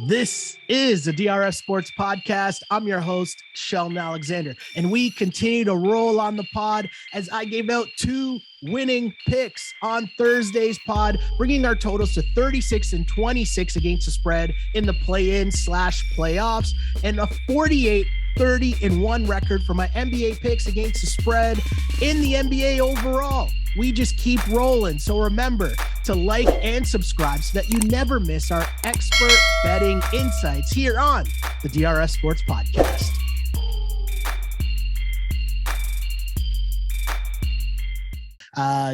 This is the DRS Sports Podcast. I'm your host, Sheldon Alexander, and we continue to roll on the pod as I gave out 2 winning picks on Thursday's pod, bringing our totals to 36 and 26 against the spread in the play-in/playoffs, and a 48-30-1 record for my NBA picks against the spread in the NBA overall. We just keep rolling. So remember to like and subscribe so that you never miss our expert betting insights here on the DRS Sports Podcast.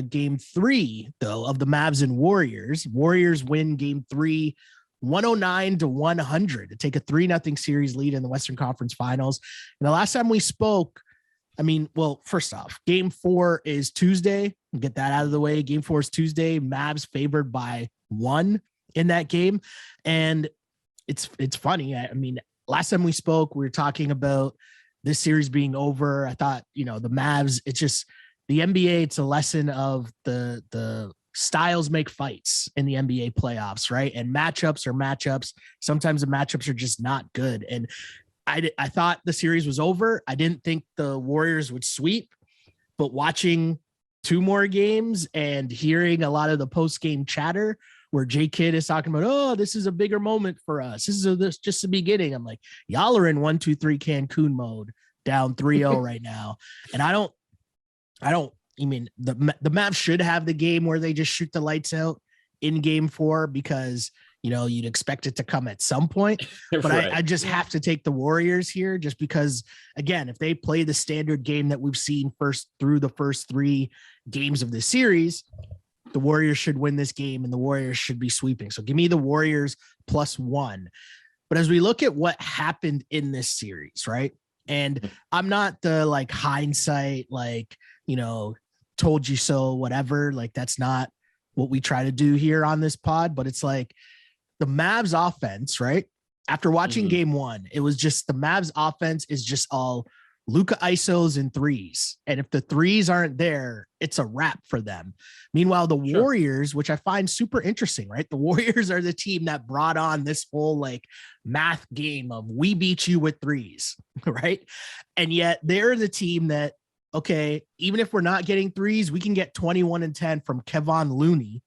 Game 3, though, of the Mavs and Warriors. Warriors win game 3, 109-100 to take a 3-0 series lead in the Western Conference Finals. And the last time we spoke, first off, game 4 is Tuesday. Get that out of the way. Game 4 is Tuesday. Mavs favored by 1 in that game. And it's funny. Last time we spoke, we were talking about this series being over. I thought, the Mavs, it's just the NBA. It's a lesson of the styles make fights in the NBA playoffs, right? And matchups are matchups. Sometimes the matchups are just not good. And I thought the series was over. I didn't think the Warriors would sweep, but watching 2 more games and hearing a lot of the post-game chatter where J Kidd is talking about, oh, this is a bigger moment for us. This is just the beginning. I'm like, y'all are in 1-2-3 Cancun mode, down 3-0 right now. And the Mavs should have the game where they just shoot the lights out in game 4 because you'd expect it to come at some point, but right. I just have to take the Warriors here just because, again, if they play the standard game that we've seen through the first 3 games of this series, the Warriors should win this game and the Warriors should be sweeping. So give me the Warriors +1. But as we look at what happened in this series, right? And I'm not the hindsight, told you so, whatever. That's not what we try to do here on this pod, but it's the Mavs offense, right? After watching game 1, it was just the Mavs offense is just all Luka isos and threes. And if the threes aren't there, it's a wrap for them. Meanwhile, the Warriors, which I find super interesting, right? The Warriors are the team that brought on this whole math game of we beat you with threes, right? And yet they're the team that, okay, even if we're not getting threes, we can get 21 and 10 from Kevon Looney,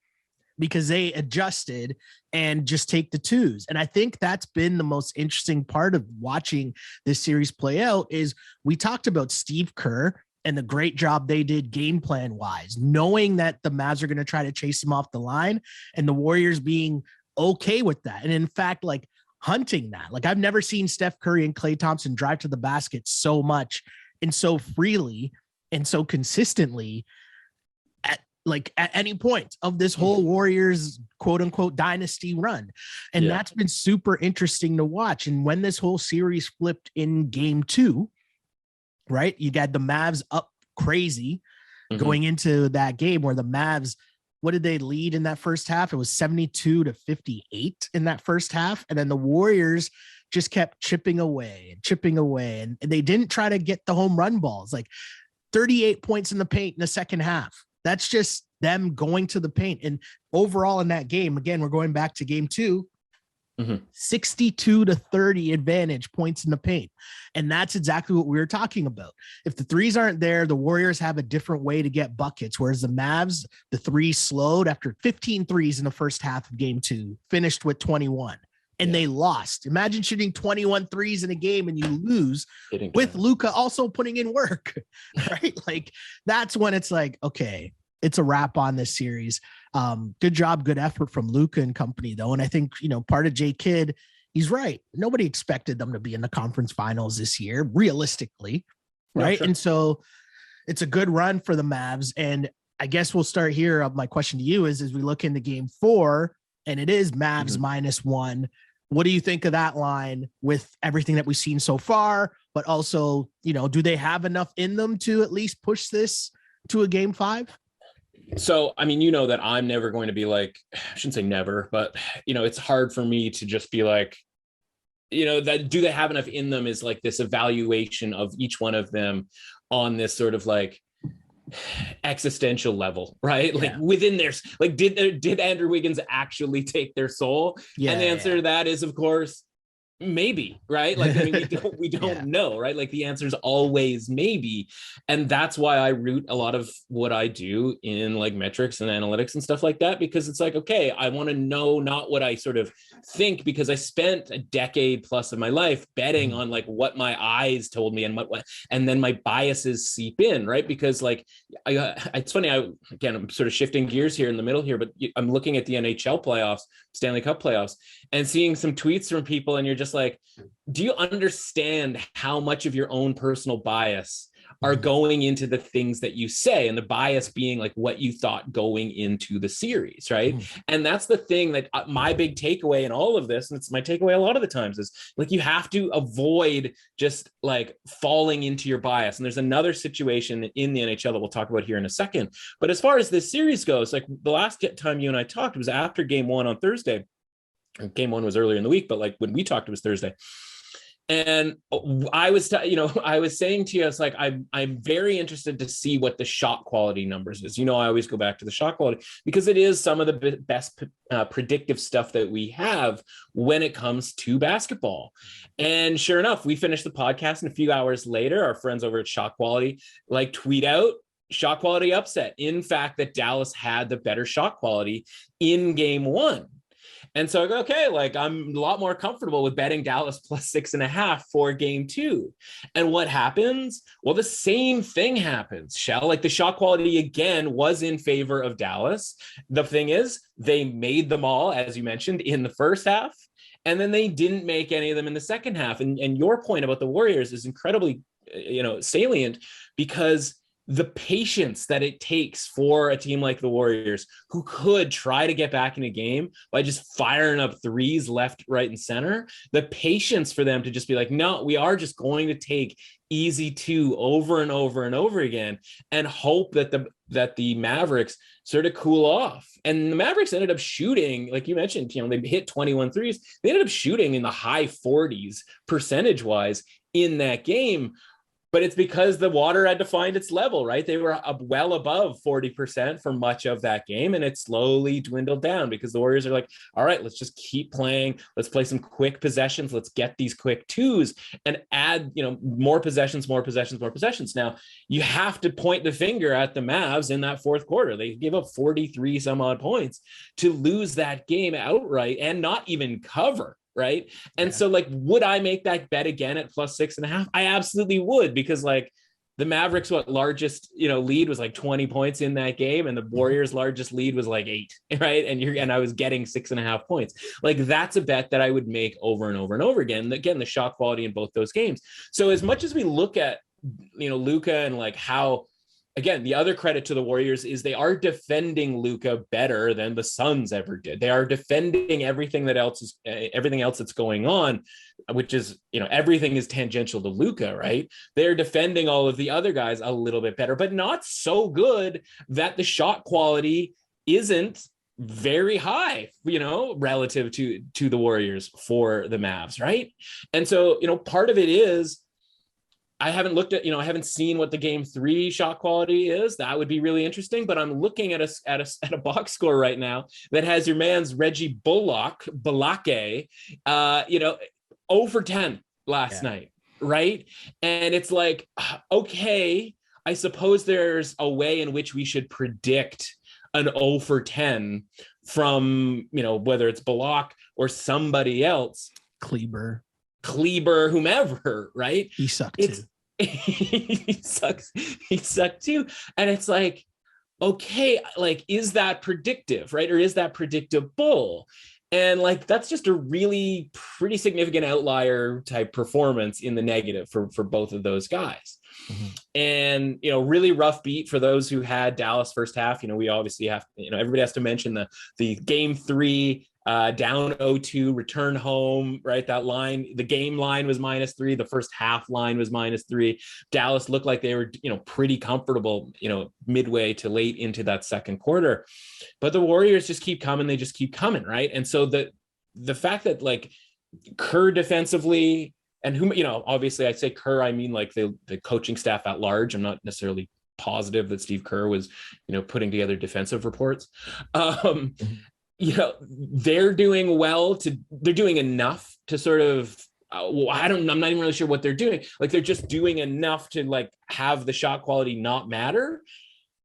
because they adjusted and just take the 2s. And I think that's been the most interesting part of watching this series play out is we talked about Steve Kerr and the great job they did game plan wise, knowing that the Mavs are going to try to chase them off the line and the Warriors being okay with that. And in fact, hunting that, I've never seen Steph Curry and Klay Thompson drive to the basket so much and so freely and so consistently at any point of this whole Warriors quote unquote dynasty run. And that's been super interesting to watch. And when this whole series flipped in game 2, right, you got the Mavs up crazy going into that game where the Mavs, what did they lead in that first half? It was 72-58 in that first half. And then the Warriors just kept chipping away. And they didn't try to get the home run balls, 38 points in the paint in the second half. That's just them going to the paint. And overall in that game, again, we're going back to game 2, 62-30 advantage points in the paint. And that's exactly what we were talking about. If the threes aren't there, the Warriors have a different way to get buckets. Whereas the Mavs, the threes slowed after 15 threes in the first half of game 2, finished with 21. And they lost. Imagine shooting 21 threes in a game and you lose with Luka also putting in work, right? That's when it's okay, it's a wrap on this series. Good job, good effort from Luka and company, though. And I think, part of J Kidd, he's right. Nobody expected them to be in the conference finals this year, realistically, right? No, sure. And so it's a good run for the Mavs. And I guess we'll start here. My question to you is, as we look into game 4, and it is Mavs -1, what do you think of that line with everything that we've seen so far? But also, do they have enough in them to at least push this to a game 5? So, that I'm never going to be I shouldn't say never, but, it's hard for me to just be that do they have enough in them is this evaluation of each one of them on this sort of existential level, right? Yeah. Like within their, like, did Andrew Wiggins actually take their soul? Yeah. And the answer to that is, of course, maybe, right? Like, I mean, we don't Yeah. know, right? Like the answer is always maybe. And that's why I root a lot of what I do in like metrics and analytics and stuff like that, because it's like, okay, I want to know not what I sort of think, because I spent a decade plus of my life betting on like what my eyes told me and what and then my biases seep in, right? Because like it's funny, I'm sort of shifting gears here in the middle here, but I'm looking at the NHL playoffs, Stanley Cup playoffs, and seeing some tweets from people, and you're just like, do you understand how much of your own personal bias are going into the things that you say, and the bias being like what you thought going into the series, right? And that's the thing that my big takeaway in all of this, and it's my takeaway a lot of the times, is like you have to avoid just like falling into your bias. And there's another situation in the NHL that we'll talk about here in a second. But as far as this series goes, like the last time you and I talked was after game one on Thursday. Game one was earlier in the week, but like when we talked, it was Thursday. And I was, I was saying to you, it's like, I'm very interested to see what the shot quality numbers is. I always go back to the shot quality because it is some of the best predictive stuff that we have when it comes to basketball. And sure enough, we finished the podcast, and a few hours later, our friends over at Shot Quality like tweet out shot quality upset. In fact, that Dallas had the better shot quality in game one. And so I go, okay, like I'm a lot more comfortable with betting Dallas plus 6.5 for game two. And what happens? Well, the same thing happens, Shell. Like the shot quality again was in favor of Dallas. The thing is, they made them all, as you mentioned, in the first half, and then they didn't make any of them in the second half. And your point about the Warriors is incredibly, salient, because the patience that it takes for a team like the Warriors, who could try to get back in a game by just firing up threes left, right, and center, the patience for them to just be like, no, we are just going to take easy two over and over and over again, and hope that the Mavericks sort of cool off. And the Mavericks ended up shooting, like you mentioned, they hit 21 threes. They ended up shooting in the high 40s percentage-wise in that game. But it's because the water had to find its level, right? They were well above 40% for much of that game, and it slowly dwindled down because the Warriors are like, all right, let's just keep playing. Let's play some quick possessions. Let's get these quick twos and add, more possessions. Now, you have to point the finger at the Mavs in that fourth quarter. They gave up 43 some odd points to lose that game outright and not even cover. Right. And so like, would I make that bet again at plus 6.5? I absolutely would, because like the Mavericks, largest, lead was like 20 points in that game. And the Warriors' largest lead was like 8. Right. And I was getting 6.5 points. Like that's a bet that I would make over and over and over again. Again, the shot quality in both those games. So as much as we look at, Luka and like how, again, the other credit to the Warriors is they are defending Luka better than the Suns ever did. They are defending everything else that's going on, which is, everything is tangential to Luka, right? They're defending all of the other guys a little bit better, but not so good that the shot quality isn't very high, relative to the Warriors for the Mavs, right? And so, part of it is, I haven't looked at, I haven't seen what the game 3 shot quality is. That would be really interesting. But I'm looking at a box score right now that has your man's Reggie Bullock, 0 for 10 last night, right? And it's like, okay, I suppose there's a way in which we should predict an 0 for 10 from, whether it's Bullock or somebody else. Kleber, whomever, right? He sucked too. He sucked too. And it's like, okay, like, is that predictive, right? Or is that predictable? And like, that's just a really pretty significant outlier type performance in the negative for both of those guys. And, really rough beat for those who had Dallas first half. We obviously have, everybody has to mention the game 3 down 0-2, return home, right? That line, the game line was -3. The first half line was -3. Dallas looked like they were, pretty comfortable, midway to late into that second quarter. But the Warriors just keep coming. They just keep coming, right? And so the fact that like Kerr defensively, and whom, obviously I say Kerr, I mean like the coaching staff at large. I'm not necessarily positive that Steve Kerr was, putting together defensive reports. They're doing they're doing enough to sort of, I'm not even really sure what they're doing. Like, they're just doing enough to like have the shot quality not matter.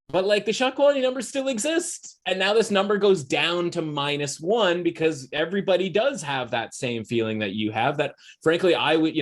But like, the shot quality number still exists. And now this number goes down to -1 because everybody does have that same feeling that you have, that frankly, I would,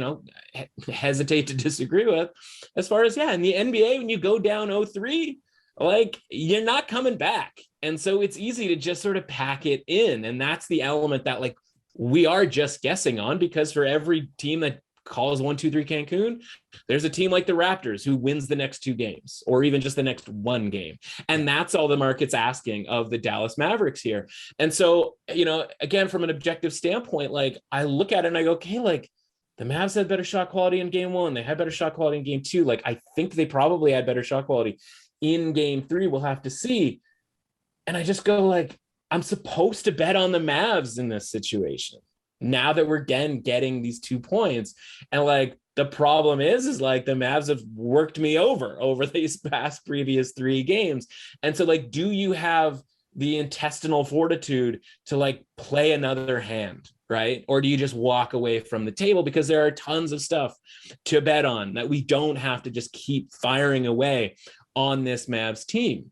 hesitate to disagree with, as far as, in the NBA, when you go down 0-3, like, you're not coming back. And so it's easy to just sort of pack it in. And that's the element that like we are just guessing on, because for every team that calls 1-2-3 Cancun, there's a team like the Raptors who wins the next 2 games, or even just the next 1 game. And that's all the market's asking of the Dallas Mavericks here. And so, again, from an objective standpoint, like, I look at it and I go, okay, like, the Mavs had better shot quality in game 1. They had better shot quality in game 2. Like, I think they probably had better shot quality in game 3. We'll have to see. And I just go like, I'm supposed to bet on the Mavs in this situation, now that we're again getting these 2 points. And like, the problem is like, the Mavs have worked me over these previous 3 games. And so like, do you have the intestinal fortitude to like play another hand, right? Or do you just walk away from the table? Because there are tons of stuff to bet on that we don't have to just keep firing away on this Mavs team.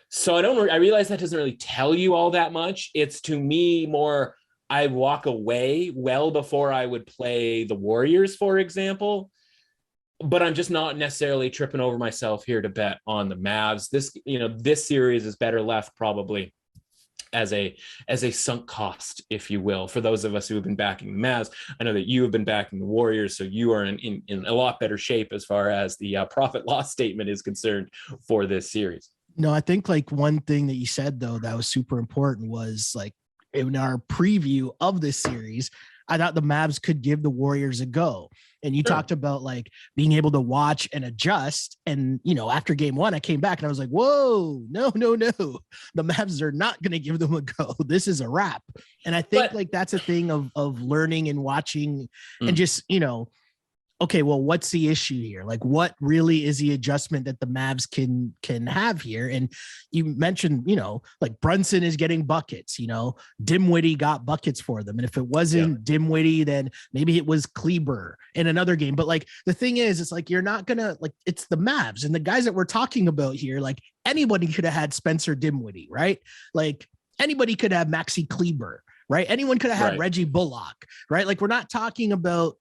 So I realize that doesn't really tell you all that much. It's, to me, more, I walk away well before I would play the Warriors, for example, but I'm just not necessarily tripping over myself here to bet on the Mavs. This series is better left probably as a sunk cost, if you will, for those of us who have been backing the Mavs. I know that you have been backing the Warriors, so you are in a lot better shape as far as the profit loss statement is concerned for this series. No, I think like one thing that you said though that was super important was like, in our preview of this series, I thought the Mavs could give the Warriors a go. And you talked about like being able to watch and adjust. And, after game 1, I came back and I was like, whoa, no. The Mavs are not going to give them a go. This is a wrap. And I think like that's a thing of learning and watching and just, okay, well, what's the issue here? Like, what really is the adjustment that the Mavs can have here? And you mentioned, like Brunson is getting buckets, Dinwiddie got buckets for them. And if it wasn't Dinwiddie, then maybe it was Kleber in another game. But like, the thing is, it's like, you're not gonna, like, it's the Mavs and the guys that we're talking about here. Like, anybody could have had Spencer Dinwiddie, right? Like, anybody could have Maxi Kleber, right? Anyone could have had Reggie Bullock, right? Like, we're not talking about,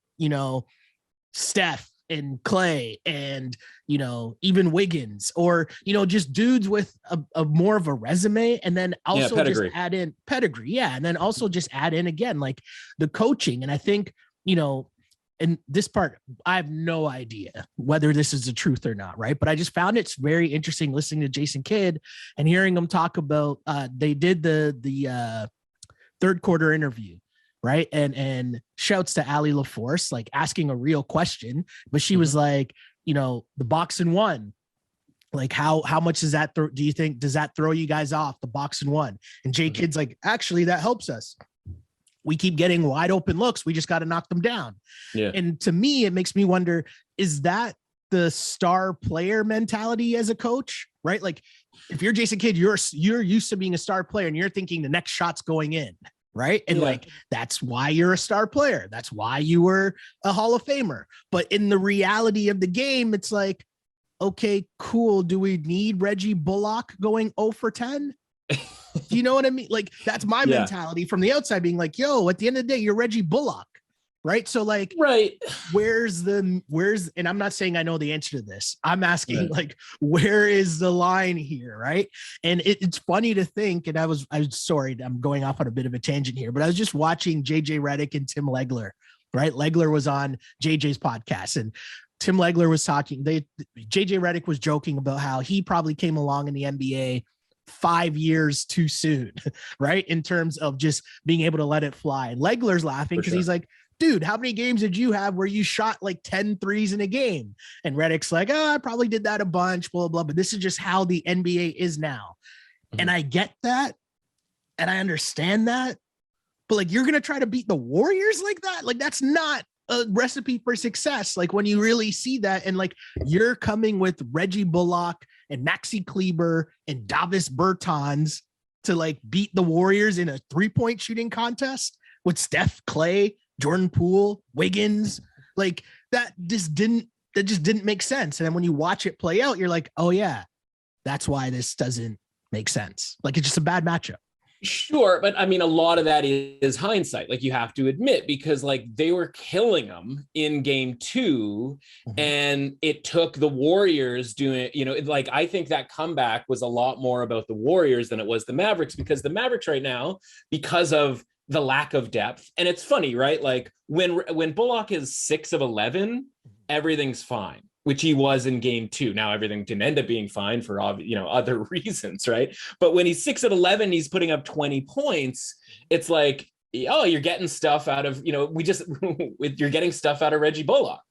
Steph and Clay and, even Wiggins, or, just dudes with a more of a resume. And then also just add in pedigree. Yeah. And then also just add in again, like the coaching. And I think, and this part, I have no idea whether this is the truth or not. Right. But I just found it's very interesting listening to Jason Kidd and hearing him talk about, they did the third quarter interview. Right. And shouts to Allie LaForce, like asking a real question, but she was like, the box and one, like how much does that do you think, does that throw you guys off, the box and one? And Jay Kidd's like, actually, that helps us. We keep getting wide open looks. We just got to knock them down. Yeah. And to me, it makes me wonder, is that the star player mentality as a coach, right? Like, if you're Jason Kidd, you're used to being a star player and you're thinking the next shot's going in. Right. And like, that's why you're a star player. That's why you were a Hall of Famer. But in the reality of the game, it's like, okay, cool. Do we need Reggie Bullock going 0 for 10? Do you know what I mean? Like, that's my mentality from the outside being like, yo, at the end of the day, you're Reggie Bullock. Right. So like, where's, and I'm not saying I know the answer to this. I'm asking like, where is the line here? Right. And it's funny to think, and I'm sorry, I'm going off on a bit of a tangent here, but I was just watching JJ Redick and Tim Legler, right? Legler was on JJ's podcast and Tim Legler was talking, JJ Redick was joking about how he probably came along in the NBA 5 years too soon, right? In terms of just being able to let it fly. And Legler's laughing because he's like, dude, how many games did you have where you shot like 10 threes in a game? And Redick's like, I probably did that a bunch, blah, blah, but this is just how the NBA is now. And I get that. And I understand that. But like, you're going to try to beat the Warriors like that? Like, that's not a recipe for success. Like when you really see that, and like you're coming with Reggie Bullock and Maxi Kleber and Davis Bertans to like beat the Warriors in a 3-point shooting contest with Steph, Clay, Jordan Poole, Wiggins, like that just didn't make sense. And then when you watch it play out, you're like, oh yeah, that's why this doesn't make sense. Like it's just a bad matchup. Sure, but I mean, a lot of that is hindsight, like you have to admit, because like they were killing them in game 2, and it took the Warriors doing, like I think that comeback was a lot more about the Warriors than it was the Mavericks, because the Mavericks right now, because of the lack of depth, and it's funny, right? Like when Bullock is 6 of 11, everything's fine, which he was in game 2. Now everything didn't end up being fine for other reasons, right? But when he's 6 of 11, he's putting up 20 points. It's like, oh, you're getting stuff out of, you're getting stuff out of Reggie Bullock.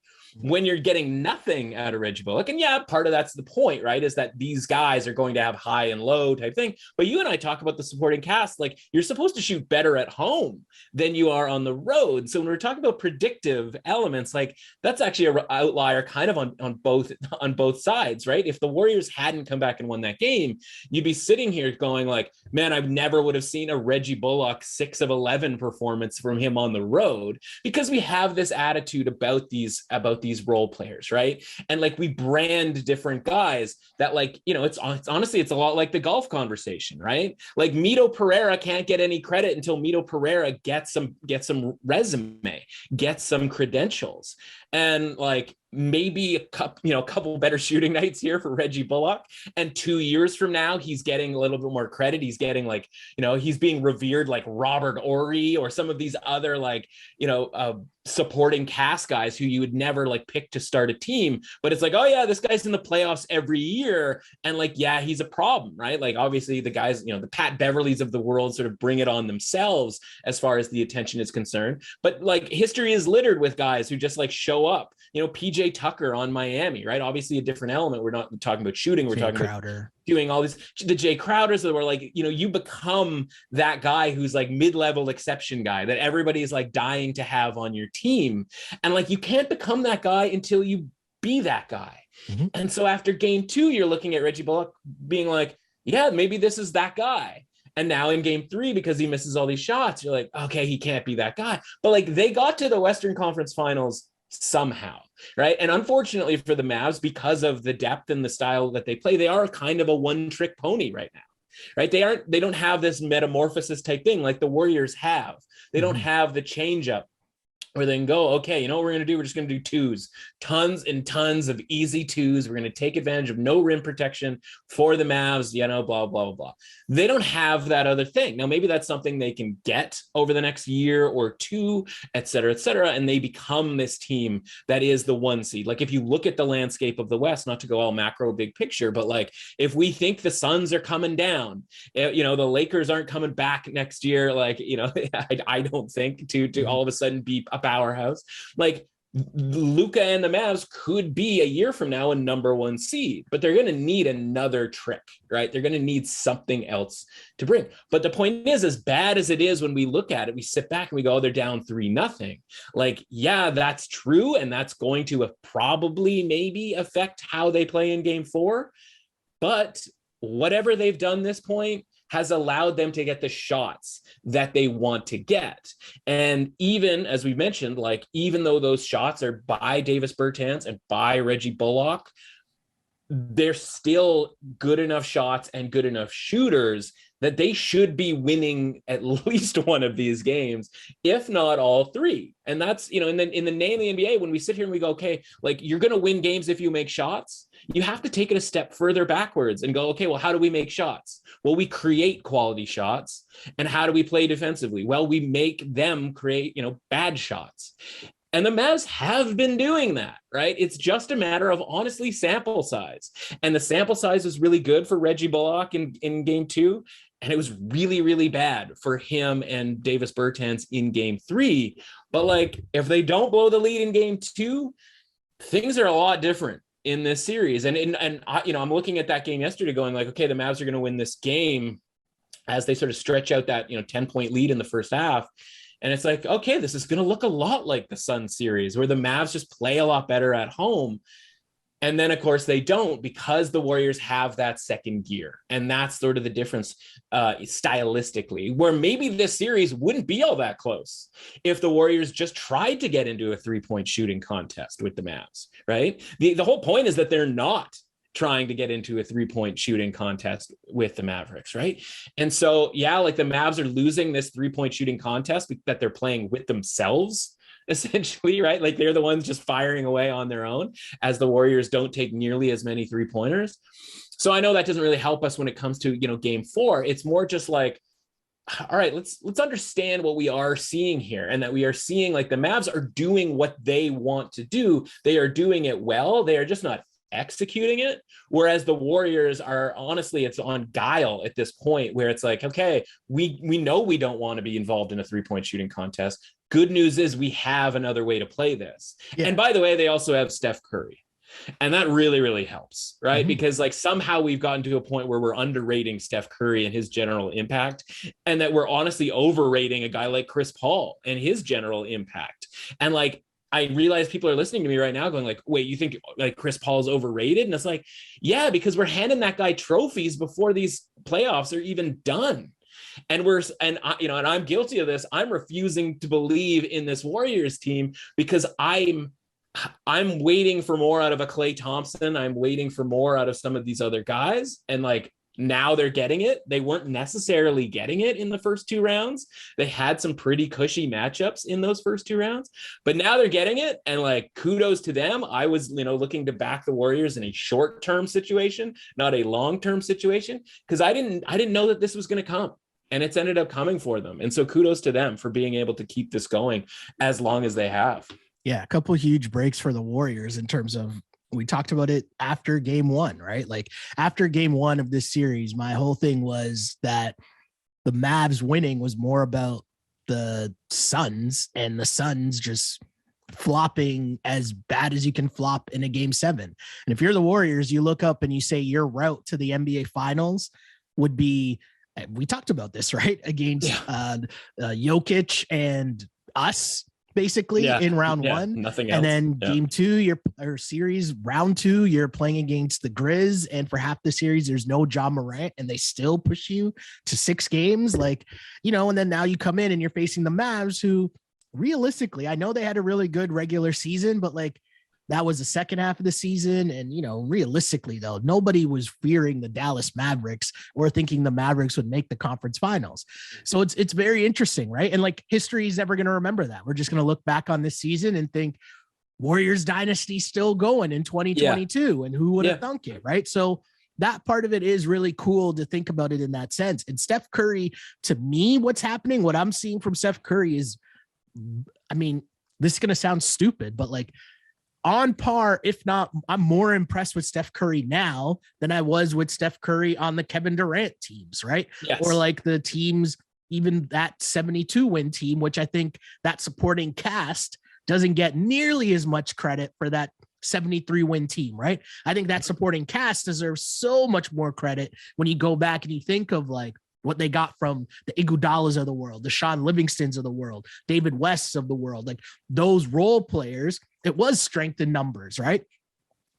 When you're getting nothing out of Reggie Bullock, and yeah, part of that's the point, right? Is that these guys are going to have high and low type thing. But you and I talk about the supporting cast, like you're supposed to shoot better at home than you are on the road. So when we're talking about predictive elements, like that's actually an outlier kind of on both sides, right? If the Warriors hadn't come back and won that game, you'd be sitting here going like, man, I never would have seen a Reggie Bullock 6 of 11 performance from him on the road, because we have this attitude about these role players, right? And like we brand different guys that like, it's honestly, it's a lot like the golf conversation, right? Like Mito Pereira can't get any credit until Mito Pereira gets some resume, gets some credentials. And like maybe a couple better shooting nights here for Reggie Bullock, and 2 years from now he's getting a little bit more credit. He's getting like, he's being revered like Robert Horry or some of these other like, supporting cast guys who you would never like pick to start a team, but it's like, oh yeah, this guy's in the playoffs every year, and like, yeah, he's a problem, right? Like obviously the guys, the Pat Beverleys of the world sort of bring it on themselves as far as the attention is concerned, but like history is littered with guys who just like show up, PJ Tucker on Miami, right? Obviously a different element. We're not talking about shooting, we're talking Crowder. About doing all these, the Jay Crowders that were like, you become that guy who's like mid-level exception guy that everybody is like dying to have on your team. And like, you can't become that guy until you be that guy. And so after game 2, you're looking at Reggie Bullock being like, yeah, maybe this is that guy. And now in game 3, because he misses all these shots, you're like, okay, he can't be that guy. But like they got to the Western Conference Finals somehow, right? And unfortunately for the Mavs, because of the depth and the style that they play, they are kind of a one-trick pony right now, right? They don't have this metamorphosis type thing like the Warriors have. They don't have the changeup where they can go, okay, you know what we're going to do? We're just going to do twos, tons and tons of easy twos. We're going to take advantage of no rim protection for the Mavs, blah, blah, blah, blah. They don't have that other thing. Now, maybe that's something they can get over the next year or two, et cetera, and they become this team that is the 1 seed. Like if you look at the landscape of the West, not to go all macro big picture, but like if we think the Suns are coming down, the Lakers aren't coming back next year, like, I don't think to all of a sudden be a powerhouse, like Luka and the Mavs could be a year from now a number 1 seed, but they're going to need another trick, right? They're going to need something else to bring. But the point is, as bad as it is, when we look at it, we sit back and we go, oh, they're down 3-0. Like, yeah, that's true. And that's going to probably maybe affect how they play in game 4. But whatever they've done this point has allowed them to get the shots that they want to get. And even, as we mentioned, like, even though those shots are by Davis Bertans and by Reggie Bullock, they're still good enough shots and good enough shooters that they should be winning at least one of these games, if not all 3. And that's, in the name of the NBA, when we sit here and we go, okay, like, you're going to win games if you make shots, you have to take it a step further backwards and go, okay, well, how do we make shots? Well, we create quality shots. And how do we play defensively? Well, we make them create, bad shots. And the Mavs have been doing that, right? It's just a matter of, honestly, sample size. And the sample size was really good for Reggie Bullock in game 2. And it was really, really bad for him and Davis Bertans in game 3. But like, if they don't blow the lead in game 2, things are a lot different in this series. And I'm looking at that game yesterday going like, okay, the Mavs are going to win this game as they sort of stretch out that, 10-point lead in the first half. And it's like, okay, this is going to look a lot like the Sun series where the Mavs just play a lot better at home. And then, of course, they don't, because the Warriors have that second gear. And that's sort of the difference stylistically, where maybe this series wouldn't be all that close if the Warriors just tried to get into a 3-point shooting contest with the Mavs, right? The whole point is that they're not trying to get into a 3-point shooting contest with the Mavericks, right? And so, yeah, like the Mavs are losing this 3-point shooting contest that they're playing with themselves, essentially, right? Like they're the ones just firing away on their own, as the Warriors don't take nearly as many 3-pointers. So I know that doesn't really help us when it comes to, game 4. It's more just like, all right, let's understand what we are seeing here, and that we are seeing like the Mavs are doing what they want to do. They are doing it well. They are just not executing it. Whereas the Warriors are, honestly, it's on guile at this point, where it's like, okay, we know we don't want to be involved in a 3-point shooting contest. Good news is we have another way to play this. Yeah. And by the way, they also have Steph Curry. And that really, really helps, right? Mm-hmm. Because like somehow we've gotten to a point where we're underrating Steph Curry and his general impact, and that we're honestly overrating a guy like Chris Paul and his general impact. And like, I realize people are listening to me right now going like, wait, you think like Chris Paul's overrated? And it's like, yeah, because we're handing that guy trophies before these playoffs are even done. And I'm guilty of this. I'm refusing to believe in this Warriors team because I'm waiting for more out of a Klay Thompson. I'm waiting for more out of some of these other guys. And like, now they're getting it. They weren't necessarily getting it in the first 2 rounds. They had some pretty cushy matchups in those first 2 rounds, but now they're getting it. And like, kudos to them. I was, looking to back the Warriors in a short-term situation, not a long-term situation, because I didn't know that this was going to come, and it's ended up coming for them. And so kudos to them for being able to keep this going as long as they have. Yeah. A couple of huge breaks for the Warriors in terms of, we talked about it after game 1, right? Like after game 1 of this series, my whole thing was that the Mavs winning was more about the Suns, and the Suns just flopping as bad as you can flop in a game 7. And if you're the Warriors, you look up and you say your route to the NBA finals would be, we talked about this, right? Against Jokic and us, basically in round 1, nothing else. And then game 2, series round 2, you're playing against the Grizz, and for half the series there's no Ja Morant, and they still push you to 6 games, like, and then now you come in and you're facing the Mavs, who realistically, I know they had a really good regular season, but like that was the second half of the season. And, realistically though, nobody was fearing the Dallas Mavericks or thinking the Mavericks would make the conference finals. So it's very interesting, right? And like, history is never going to remember that. We're just going to look back on this season and think Warriors dynasty still going in 2022. And who would have thunk it, right? So that part of it is really cool to think about it in that sense. And Steph Curry, to me, what I'm seeing from Steph Curry is, I mean, this is going to sound stupid, but like, on par, if not, I'm more impressed with Steph Curry now than I was with Steph Curry on the Kevin Durant teams, right? Yes. Or like the teams, even that 72-win team, which I think that supporting cast doesn't get nearly as much credit for that 73-win team, right? I think that supporting cast deserves so much more credit when you go back and you think of like what they got from the Iguodalas of the world, the Sean Livingstons of the world, David Wests of the world, like those role players. It was strength in numbers, right?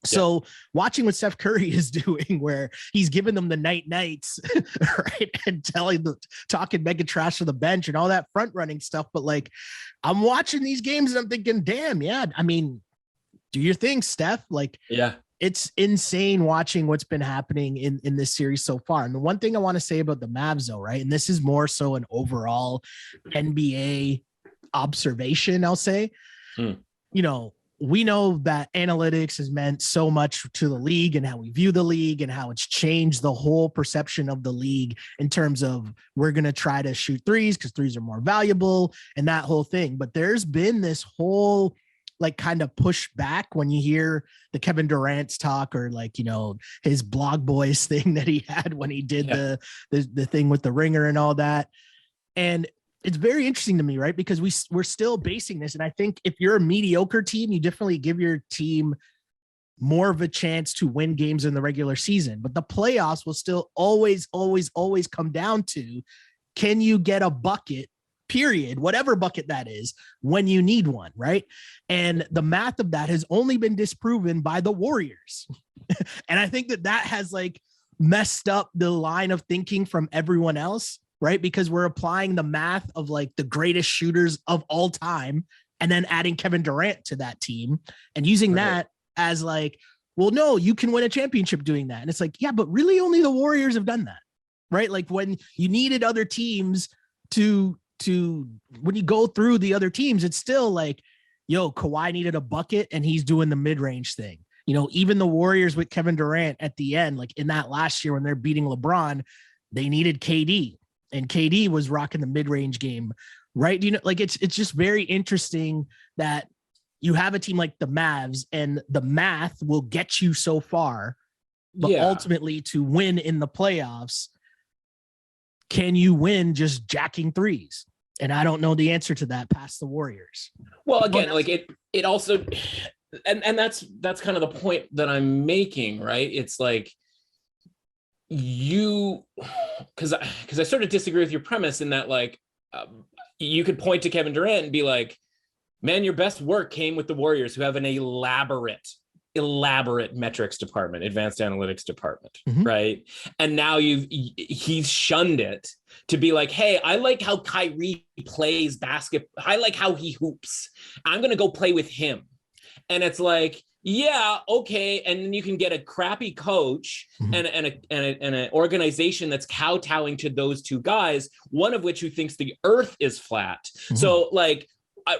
So watching what Steph Curry is doing, where he's giving them the nights, right? And talking mega trash to the bench and all that front running stuff. But like, I'm watching these games and I'm thinking, damn, I mean, do your thing, Steph. Like, it's insane watching what's been happening in this series so far. And the one thing I want to say about the Mavs though, right? And this is more so an overall observation, I'll say, we know that analytics has meant so much to the league and how we view the league and how it's changed the whole perception of the league in terms of we're going to try to shoot threes because threes are more valuable and that whole thing. But there's been this whole like kind of push back when you hear the Kevin Durant's talk or like, his blog boys thing that he had when he did the thing with the ringer and all that. And it's very interesting to me, right? Because we're still basing this. And I think if you're a mediocre team, you definitely give your team more of a chance to win games in the regular season. But the playoffs will still always come down to, can you get a bucket period, whatever bucket that is, when you need one, right? And the math of that has only been disproven by the Warriors. And I think that has like messed up the line of thinking from everyone else, right? Because we're applying the math of like the greatest shooters of all time and then adding Kevin Durant to that team and using that as like, well, no, you can win a championship doing that. And it's like, yeah, but really only the Warriors have done that, right? Like when you needed other teams to when you go through the other teams, it's still like, yo, Kawhi needed a bucket and he's doing the mid-range thing. You know, even the Warriors with Kevin Durant at the end, like in that last year when they're beating LeBron, they needed KD and KD was rocking the mid-range game, right? You know, like it's just very interesting that you have a team like the Mavs and the math will get you so far, but ultimately to win in the playoffs, can you win just jacking threes? And I don't know the answer to that past the Warriors. Well, again, like it also, and that's kind of the point that I'm making, right? It's like because I sort of disagree with your premise in that, like, you could point to Kevin Durant and be like, man, your best work came with the Warriors, who have an elaborate metrics department, advanced analytics department, right? And now he's shunned it to be like, hey, I like how Kyrie plays basketball. I like how he hoops. I'm going to go play with him. And it's like, yeah, okay. And then you can get a crappy coach and an organization that's kowtowing to those two guys, one of which who thinks the earth is flat. So like,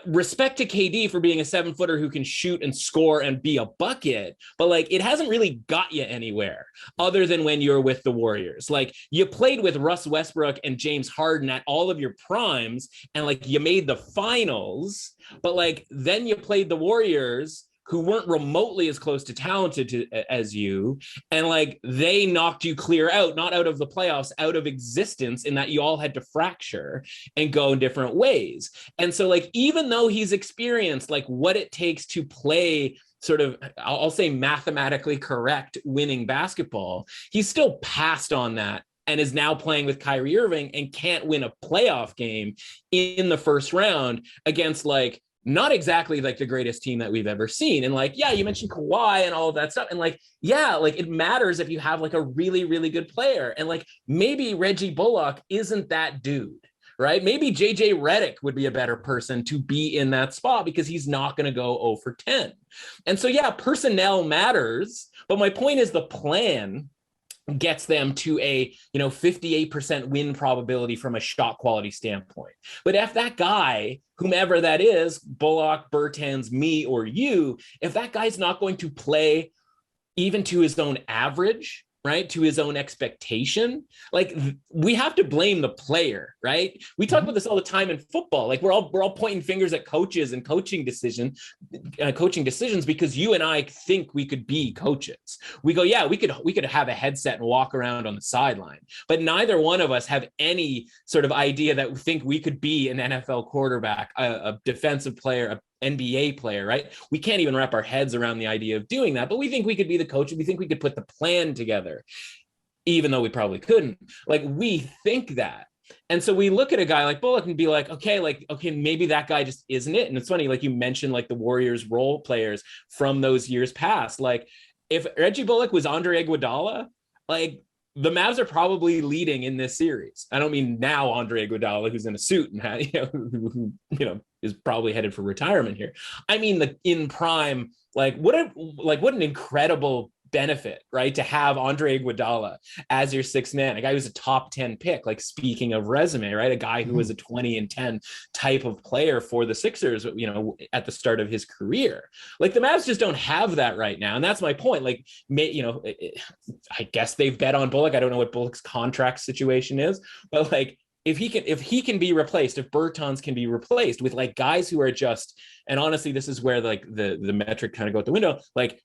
respect to KD for being a 7-footer who can shoot and score and be a bucket, but like it hasn't really got you anywhere other than when you're with the Warriors. Like you played with Russ Westbrook and James Harden at all of your primes and like you made the finals, but like then you played the Warriors who weren't remotely as close to talented as you. And like, they knocked you clear out, not out of the playoffs, out of existence, in that you all had to fracture and go in different ways. And so like, even though he's experienced like what it takes to play sort of, I'll say mathematically correct winning basketball, he's still passed on that and is now playing with Kyrie Irving and can't win a playoff game in the first round against like, not exactly like the greatest team that we've ever seen. And like, yeah, you mentioned Kawhi and all of that stuff. And like, yeah, like it matters if you have like a really, really good player. And like, maybe Reggie Bullock isn't that dude, right? Maybe JJ Redick would be a better person to be in that spot because he's not going to go 0 for 10. And so, yeah, personnel matters. But my point is the plan gets them to a 58% win probability from a shot quality standpoint. But if that guy, whomever that is, Bullock, Bertans, me, or you, if that guy's not going to play even to his own average, right, to his own expectation, like we have to blame the player, right? We talk about this all the time in football. Like we're all pointing fingers at coaches and coaching decisions because you and I think we could be coaches. We go, yeah, we could have a headset and walk around on the sideline, but neither one of us have any sort of idea that we think we could be an NFL quarterback, a defensive player, a NBA player, right? We can't even wrap our heads around the idea of doing that, but we think we could be the coach. We think we could put the plan together, even though we probably couldn't. Like we think that. And so we look at a guy like Bullock and be like, okay, maybe that guy just isn't it. And it's funny, like you mentioned, like the Warriors role players from those years past. Like if Reggie Bullock was Andre Iguodala, like the Mavs are probably leading in this series. I don't mean now Andre Iguodala, who's in a suit and who is probably headed for retirement here. I mean the in prime, what an incredible benefit, right? To have Andre Iguodala as your sixth man, a guy who's a top 10 pick, like speaking of resume, right? A guy who was a 20 and 10 type of player for the Sixers, at the start of his career. Like the Mavs just don't have that right now. And that's my point. Like, I guess they've bet on Bullock. I don't know what Bullock's contract situation is, but like, if he can be replaced, if Bertans can be replaced with like guys who are just, and honestly, this is where like the metric kind of go out the window, like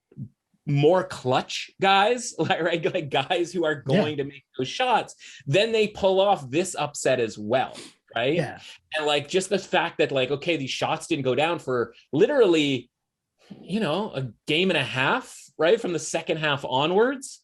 more clutch guys, right? Like guys who are going to make those shots, then they pull off this upset as well, right? Yeah. And like just the fact that like, okay, these shots didn't go down for literally, a game and a half, right? From the second half onwards,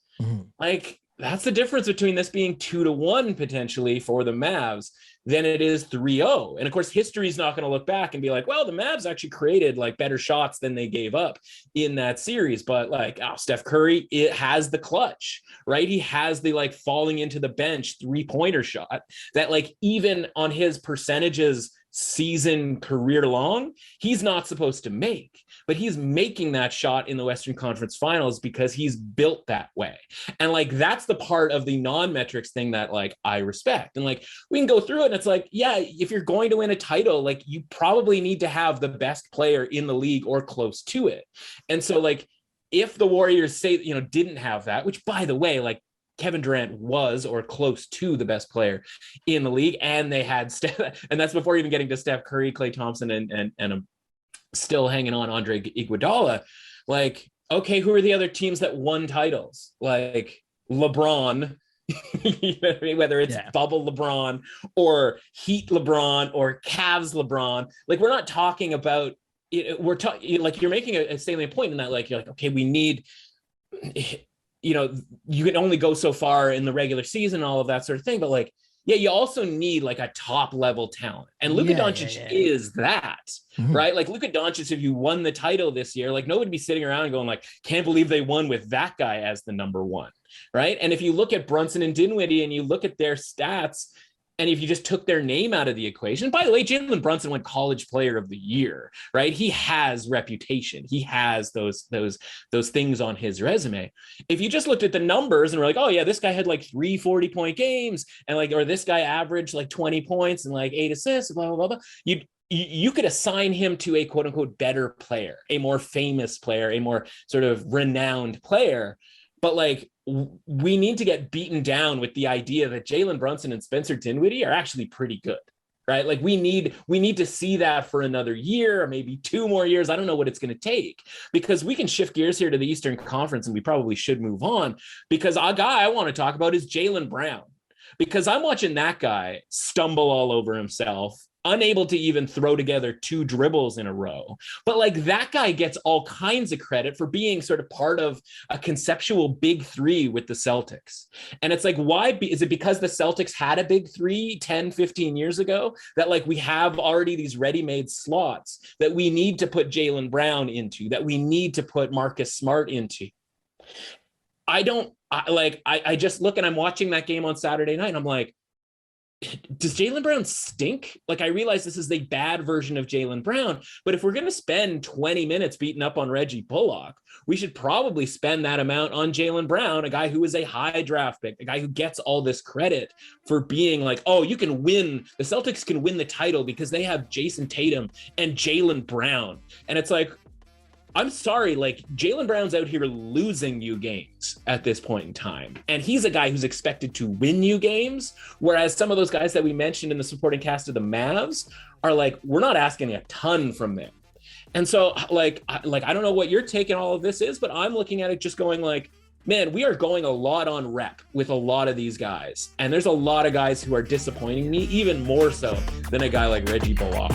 like that's the difference between this being 2-1 potentially for the Mavs than it is 3-0. And of course, history is not going to look back and be like, well, the Mavs actually created like better shots than they gave up in that series. But like, Steph Curry, it has the clutch, right? He has the like falling into the bench 3-pointer shot that like even on his percentages season career long, he's not supposed to make, but he's making that shot in the Western Conference Finals because he's built that way. And like, that's the part of the non-metrics thing that like I respect. And like, we can go through it and it's like, yeah, if you're going to win a title, like you probably need to have the best player in the league or close to it. And so like, if the Warriors say, you know, didn't have that, which by the way, like Kevin Durant was or close to the best player in the league, and they had Steph, and that's before even getting to Steph Curry, Klay Thompson, and I'm still hanging on Andre Iguodala. Like, okay, who are the other teams that won titles? Like LeBron, whether it's bubble LeBron or Heat LeBron or Cavs LeBron. Like, we're not talking about it. We're talking like you're making a salient point in that, like, you're like, okay, we need. You know, you can only go so far in the regular season, all of that sort of thing. But like, yeah, you also need like a top level talent. And Luka Doncic is that, right? Like Luka Doncic, if you won the title this year, like nobody would be sitting around and going like, can't believe they won with that guy as the number one, right? And if you look at Brunson and Dinwiddie and you look at their stats, and if you just took their name out of the equation, by the way, Jalen Brunson won College Player of the Year, right? He has reputation. He has those things on his resume. If you just looked at the numbers and were like, oh yeah, this guy had like 3 40-point games, and like, or this guy averaged like 20 points and like 8 assists, blah, blah, blah, blah. You could assign him to a quote unquote better player, a more famous player, a more sort of renowned player. But like, we need to get beaten down with the idea that Jalen Brunson and Spencer Dinwiddie are actually pretty good, right? Like we need to see that for another year or maybe 2 more years. I don't know what it's going to take, because we can shift gears here to the Eastern Conference, and we probably should move on, because a guy I want to talk about is Jaylen Brown, because I'm watching that guy stumble all over himself, unable to even throw together 2 dribbles in a row. But like, that guy gets all kinds of credit for being sort of part of a conceptual big 3 with the Celtics. And it's like, why is it because the Celtics had a big 3 10, 15 years ago that like we have already these ready-made slots that we need to put Jaylen Brown into, that we need to put Marcus Smart into? I just look and I'm watching that game on Saturday night and I'm like, does Jaylen Brown stink? Like, I realize this is the bad version of Jaylen Brown, but if we're going to spend 20 minutes beating up on Reggie Bullock, we should probably spend that amount on Jaylen Brown, a guy who is a high draft pick, a guy who gets all this credit for being like, oh, you can win. The Celtics can win the title because they have Jason Tatum and Jaylen Brown. And it's like, I'm sorry, like Jaylen Brown's out here losing you games at this point in time. And he's a guy who's expected to win you games. Whereas some of those guys that we mentioned in the supporting cast of the Mavs are like, we're not asking a ton from them. And so like, I don't know what your take on all of this is, but I'm looking at it just going like, man, we are going a lot on rep with a lot of these guys. And there's a lot of guys who are disappointing me, even more so than a guy like Reggie Bullock.